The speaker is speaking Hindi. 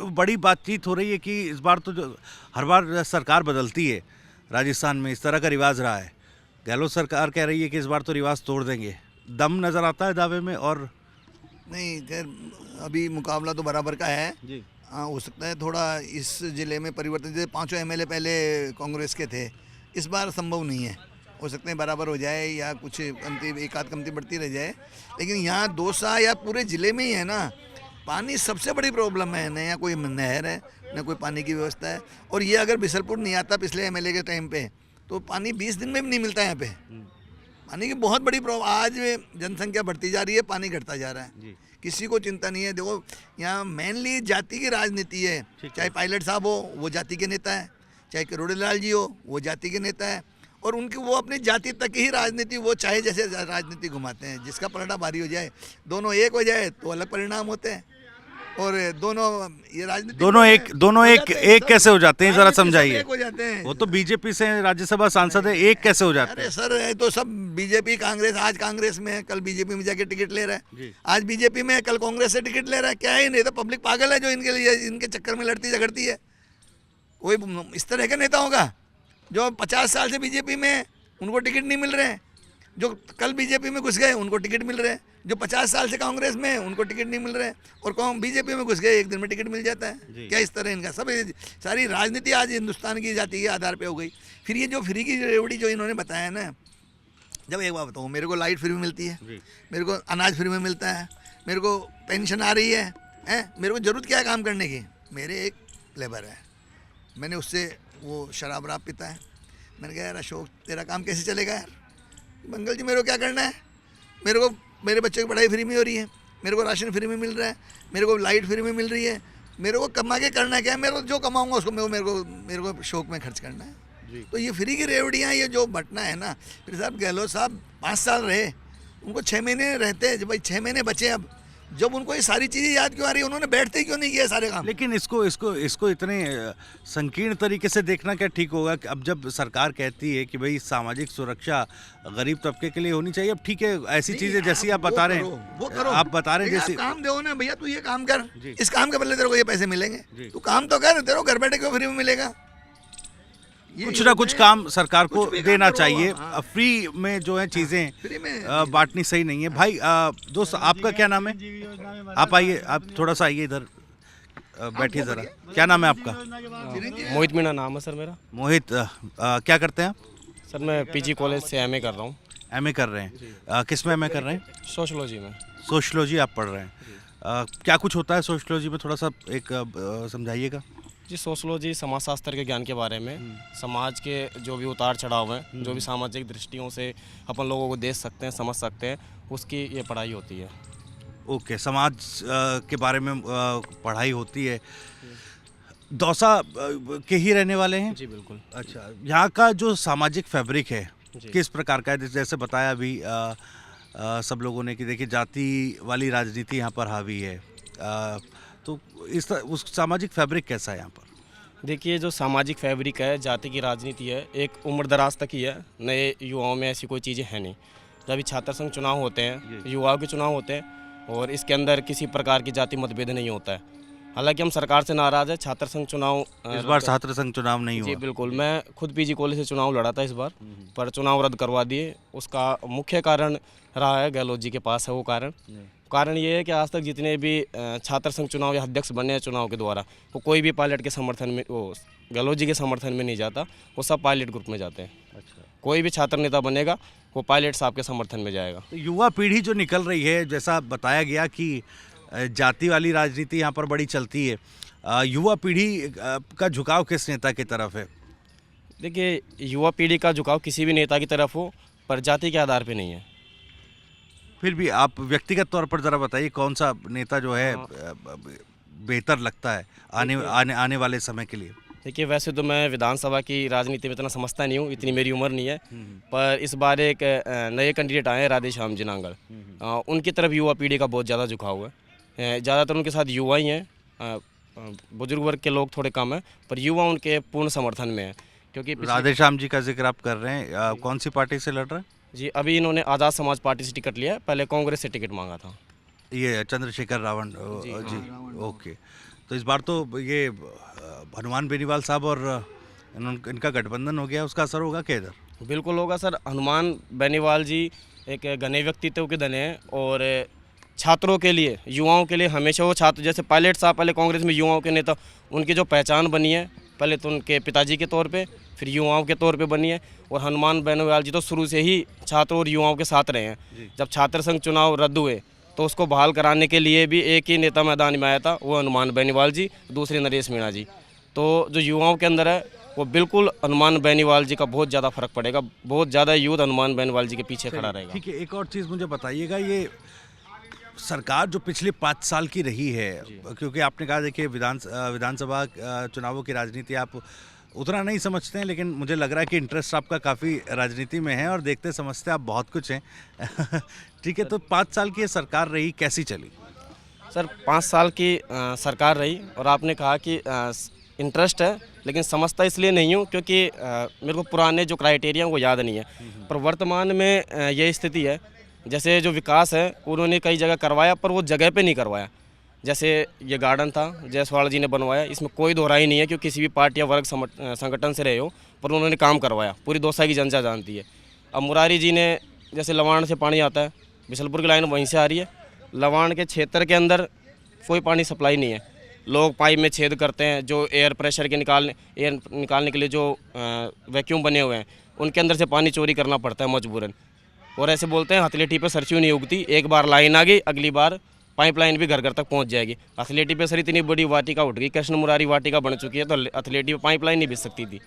बड़ी बातचीत हो रही है कि इस बार तो जो हर बार सरकार बदलती है राजस्थान में, इस तरह का रिवाज रहा है। गहलोत सरकार कह रही है कि इस बार तो रिवाज तोड़ देंगे। दम नज़र आता है दावे में? और नहीं, खैर अभी मुकाबला तो बराबर का है जी हाँ, हो सकता है थोड़ा इस ज़िले में परिवर्तन, जैसे 5 एमएलए पहले कांग्रेस के थे, इस बार संभव नहीं है। हो सकते हैं बराबर हो जाए या कुछ कमती, एक आध कमती बढ़ती रह जाए, लेकिन यहाँ दौसा या पूरे ज़िले में ही है ना, पानी सबसे बड़ी प्रॉब्लम है। न यहाँ कोई नहर है, न कोई पानी की व्यवस्था है। और ये अगर बिसलपुर नहीं आता पिछले एमएलए के टाइम पे, तो पानी 20 दिन में भी नहीं मिलता यहाँ पे। पानी की बहुत बड़ी प्रॉब्लम, आज जनसंख्या बढ़ती जा रही है, पानी घटता जा रहा है, किसी को चिंता नहीं है। देखो यहाँ मेनली जाति की राजनीति है, चाहे पायलट साहब हो वो जाति के नेता है, चाहे करोड़े लाल जी हो वो जाति के नेता है, और उनकी वो अपनी जाति तक ही राजनीति, वो चाहे जैसे राजनीति घुमाते हैं। जिसका पलड़ा भारी हो जाए, दोनों एक हो जाए तो अलग परिणाम होते हैं। और दोनों ये राजनीति दोनों एक कैसे हो जाते हैं, जरा समझाइए। एक हो जाते हैं। वो तो बीजेपी से राज्यसभा सांसद है, एक कैसे हो जाते हैं? अरे सर, ये तो सब बीजेपी कांग्रेस, आज कांग्रेस में है, कल बीजेपी में जाके टिकट ले रहा है, आज बीजेपी में है, कल कांग्रेस से टिकट ले रहा है। क्या है, नहीं तो पब्लिक पागल है जो इनके लिए, इनके चक्कर में लड़ती झगड़ती है। कोई इस तरह का नेता होगा जो 50 साल से बीजेपी में है, उनको टिकट नहीं मिल रहे हैं, जो कल बीजेपी में घुस गए उनको टिकट मिल रहे हैं, जो 50 साल से कांग्रेस में है उनको टिकट नहीं मिल रहे हैं, और कौन बीजेपी में घुस गए एक दिन में टिकट मिल जाता है। क्या इस तरह इनका सब, सारी राजनीति आज हिंदुस्तान की जाति के आधार पे हो गई। फिर ये जो फ्री की रेवड़ी जो इन्होंने बताया ना, जब एक बात बताऊँ, मेरे को लाइट फ्री में मिलती है, मेरे को अनाज फ्री में मिलता है, मेरे को पेंशन आ रही है, मेरे को ज़रूरत क्या है काम करने की? मेरे एक लेबर है, मैंने उससे वो शराब वराब पीता है, मैंने कहा यार अशोक तेरा काम कैसे चलेगा यार? मंगल जी मेरे को क्या करना है, मेरे को मेरे बच्चे की पढ़ाई फ्री में हो रही है, मेरे को राशन फ्री में मिल रहा है, मेरे को लाइट फ्री में मिल रही है, मेरे को कमा के करना क्या है? मेरे को जो कमाऊंगा उसको मेरे को शौक में खर्च करना है। तो ये फ्री की रेवड़ियाँ ये जो बटना है ना, फिर साहब गहलोत साहब 5 साल रहे, उनको 6 महीने रहते हैं, जब भाई 6 महीने बचे, अब जब उनको ये सारी चीज़ें याद क्यों आ रही है, उन्होंने बैठते ही क्यों नहीं किया सारे काम? लेकिन इसको इतने संकीर्ण तरीके से देखना क्या ठीक होगा कि अब जब सरकार कहती है कि भाई सामाजिक सुरक्षा गरीब तबके के लिए होनी चाहिए, अब ठीक है ऐसी चीजें जैसी आप बता रहे हैं, वो करो, आप बता रहे हैं जैसे काम दो ना भैया, तू ये काम कर, इस काम के बदले तेरे को ये पैसे मिलेंगे, तू काम तो कर, तेरे को घर बैठे क्यों फ्री में मिलेगा? कुछ ना कुछ काम सरकार को देना चाहिए। फ्री में जो है चीजें बांटनी सही नहीं है। भाई दोस्त आपका क्या नाम है? आप आइए, आप थोड़ा सा आइए इधर बैठिए जरा। क्या नाम है आपका? मोहित मीणा नाम है सर मेरा। मोहित, क्या करते हैं आप? सर मैं पीजी कॉलेज से एमए कर रहा हूँ। एमए कर रहे हैं? किस में एमए कर रहे हैं? सोशलॉजी में। सोशलॉजी आप पढ़ रहे हैं? क्या कुछ होता है सोशलॉजी में, थोड़ा सा एक समझाइएगा। जी, सोशलॉजी समाजशास्त्र के ज्ञान के बारे में, समाज के जो भी उतार चढ़ाव हैं, जो भी सामाजिक दृष्टियों से अपन लोगों को देख सकते हैं, समझ सकते हैं, उसकी ये पढ़ाई होती है। ओके, समाज के बारे में पढ़ाई होती है। दौसा के ही रहने वाले हैं? जी बिल्कुल। अच्छा, यहाँ का जो सामाजिक फैब्रिक है किस प्रकार का है? जैसे बताया अभी सब लोगों ने कि देखिए जाति वाली राजनीति यहाँ पर हावी है, तो उस सामाजिक फैब्रिक कैसा है यहाँ पर? देखिए, जो सामाजिक फैब्रिक है, जाति की राजनीति है, एक उम्र दराज तक ही है। नए युवाओं में ऐसी कोई चीज़ें हैं नहीं। जब भी छात्र संघ चुनाव होते हैं, युवाओं के चुनाव होते हैं, और इसके अंदर किसी प्रकार की जाति मतभेद नहीं होता है। हालांकि हम सरकार से नाराज़ है, छात्र संघ चुनाव इस बार छात्र संघ चुनाव नहीं हुआ। जी बिल्कुल, मैं खुद पीजी कॉलेज से चुनाव लड़ा था इस बार, पर चुनाव रद्द करवा दिए। उसका मुख्य कारण रहा है गहलोत जी के पास है वो कारण ये है कि आज तक जितने भी छात्र संघ चुनाव या अध्यक्ष बने हैं चुनाव के द्वारा, वो कोई भी पायलट के समर्थन में, वो गहलोत जी के समर्थन में नहीं जाता, वो सब पायलट ग्रुप में जाते हैं। अच्छा, कोई भी छात्र नेता बनेगा वो पायलट साहब के समर्थन में जाएगा। तो युवा पीढ़ी जो निकल रही है, जैसा बताया गया कि जाति वाली राजनीति यहाँ पर बड़ी चलती है, युवा पीढ़ी का झुकाव किस नेता की तरफ है? देखिए, युवा पीढ़ी का झुकाव किसी भी नेता की तरफ हो, पर जाति के आधार पे नहीं है। फिर भी आप व्यक्तिगत तौर पर ज़रा बताइए कौन सा नेता जो है बेहतर लगता है आने वाले समय के लिए? देखिए, वैसे तो मैं विधानसभा की राजनीति में इतना समझता नहीं हूँ, इतनी मेरी उम्र नहीं है, पर इस बार एक नए कैंडिडेट आए हैं राधेश्याम जी नांगल, उनकी तरफ युवा पीढ़ी का बहुत ज़्यादा झुकाव है। ज़्यादातर उनके साथ युवा ही हैं, बुजुर्ग वर्ग के लोग थोड़े कम हैं, पर युवा उनके पूर्ण समर्थन में है। क्योंकि राधेश्याम जी का जिक्र आप कर रहे हैं, कौन सी पार्टी से लड़ रहे हैं? जी, अभी इन्होंने आज़ाद समाज पार्टी से टिकट लिया है, पहले कांग्रेस से टिकट मांगा था। ये चंद्रशेखर रावण जी, ओके। तो तो इस बार तो ये हनुमान बेनीवाल साहब और इनका गठबंधन हो गया, उसका असर होगा क्या इधर? बिल्कुल होगा सर। हनुमान बेनीवाल जी एक घने व्यक्तित्व के धने हैं और छात्रों के लिए, युवाओं के लिए हमेशा वो छात्र, जैसे पायलट साहब पहले कांग्रेस में युवाओं के नेता, उनकी जो पहचान बनी है पहले तो उनके पिताजी के तौर पे, फिर युवाओं के तौर पे बनी है। और हनुमान बेनीवाल जी तो शुरू से ही छात्रों और युवाओं के साथ रहे हैं। जब छात्र संघ चुनाव रद्द हुए तो उसको बहाल कराने के लिए भी एक ही नेता मैदान में आया था, वो हनुमान बेनीवाल जी, दूसरे नरेश मीणा जी। तो जो युवाओं के अंदर है वो बिल्कुल हनुमान बेनीवाल जी का बहुत ज़्यादा फर्क पड़ेगा, बहुत ज़्यादा यूथ हनुमान बेनीवाल जी के पीछे खड़ा रहेगा। ठीक है, एक और चीज़ मुझे बताइएगा, ये सरकार जो पिछले 5 साल की रही है, क्योंकि आपने कहा देखिए विधानसभा चुनावों की राजनीति आप उतना नहीं समझते हैं, लेकिन मुझे लग रहा है कि इंटरेस्ट आपका काफ़ी राजनीति में है और देखते समझते आप बहुत कुछ हैं। ठीक है, तो 5 साल की ये सरकार रही, कैसी चली? सर 5 साल की सरकार रही और आपने कहा कि इंटरेस्ट है, लेकिन समझता इसलिए नहीं हूँ क्योंकि मेरे को पुराने जो क्राइटेरिया वो याद नहीं है। पर वर्तमान में ये स्थिति है, जैसे जो विकास है उन्होंने कई जगह करवाया पर वो जगह पे नहीं करवाया। जैसे ये गार्डन था जायसवाल जी ने बनवाया, इसमें कोई दोहराई नहीं है कि किसी भी पार्टी या वर्ग संगठन से रहे हो, पर उन्होंने काम करवाया, पूरी दौसा की जनता जानती है। अब मुरारी जी ने, जैसे लवाण से पानी आता है, बिशलपुर की लाइन वहीं से आ रही है, लवाण के क्षेत्र के अंदर कोई पानी सप्लाई नहीं है, लोग पाइप में छेद करते हैं, जो एयर प्रेशर के एयर निकालने के लिए जो वैक्यूम बने हुए हैं उनके अंदर से पानी चोरी करना पड़ता है मजबूरन। और ऐसे बोलते हैं हथलेटी पे सरचू नहीं उगती, एक बार लाइन आ गई अगली बार पाइपलाइन भी घर घर तक पहुंच जाएगी। हथलेटी पे सर इतनी बड़ी वाटिका उठ गई, कृष्ण मुरारी वाटिका बन चुकी है, तो हथलेटी पे पाइपलाइन नहीं बिछ सकती थी।